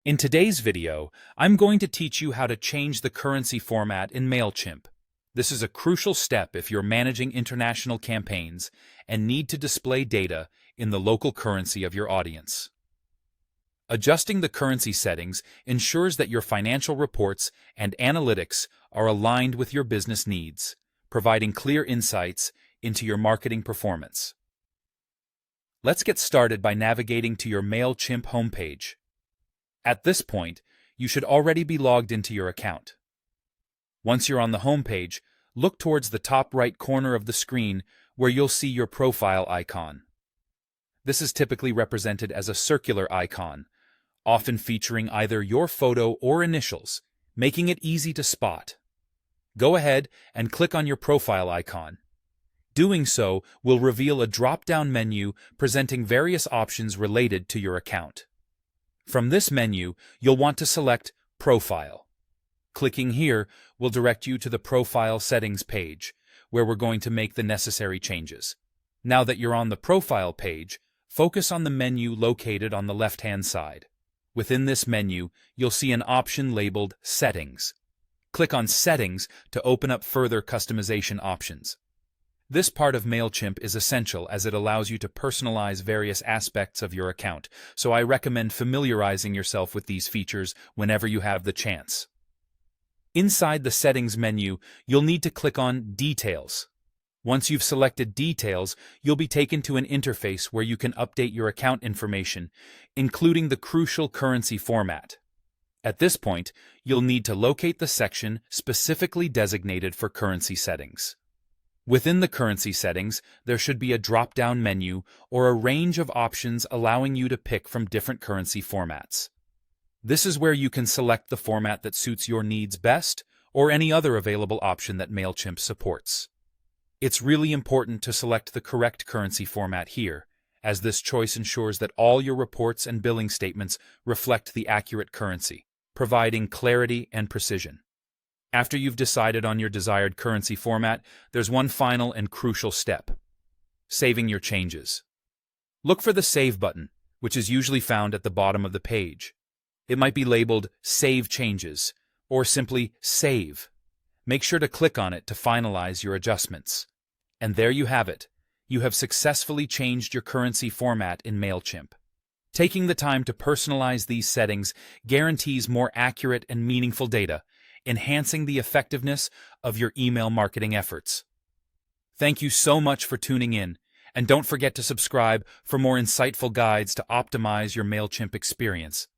In today's video, I'm going to teach you how to change the currency format in MailChimp. This is a crucial step if you're managing international campaigns and need to display data in the local currency of your audience. Adjusting the currency settings ensures that your financial reports and analytics are aligned with your business needs, providing clear insights into your marketing performance. Let's get started by navigating to your MailChimp homepage. At this point, you should already be logged into your account. Once you're on the home page, look towards the top right corner of the screen where you'll see your profile icon. This is typically represented as a circular icon, often featuring either your photo or initials, making it easy to spot. Go ahead and click on your profile icon. Doing so will reveal a drop-down menu presenting various options related to your account. From this menu, you'll want to select Profile. Clicking here will direct you to the Profile Settings page, where we're going to make the necessary changes. Now that you're on the Profile page, focus on the menu located on the left-hand side. Within this menu, you'll see an option labeled Settings. Click on Settings to open up further customization options. This part of MailChimp is essential as it allows you to personalize various aspects of your account, so I recommend familiarizing yourself with these features whenever you have the chance. Inside the Settings menu, you'll need to click on Details. Once you've selected Details, you'll be taken to an interface where you can update your account information, including the crucial currency format. At this point, you'll need to locate the section specifically designated for currency settings. Within the currency settings, there should be a drop-down menu or a range of options allowing you to pick from different currency formats. This is where you can select the format that suits your needs best or any other available option that MailChimp supports. It's really important to select the correct currency format here, as this choice ensures that all your reports and billing statements reflect the accurate currency, providing clarity and precision. After you've decided on your desired currency format, there's one final and crucial step: saving your changes. Look for the Save button, which is usually found at the bottom of the page. It might be labeled Save Changes, or simply Save. Make sure to click on it to finalize your adjustments. And there you have it. You have successfully changed your currency format in MailChimp. Taking the time to personalize these settings guarantees more accurate and meaningful data, enhancing the effectiveness of your email marketing efforts. Thank you so much for tuning in, and don't forget to subscribe for more insightful guides to optimize your MailChimp experience.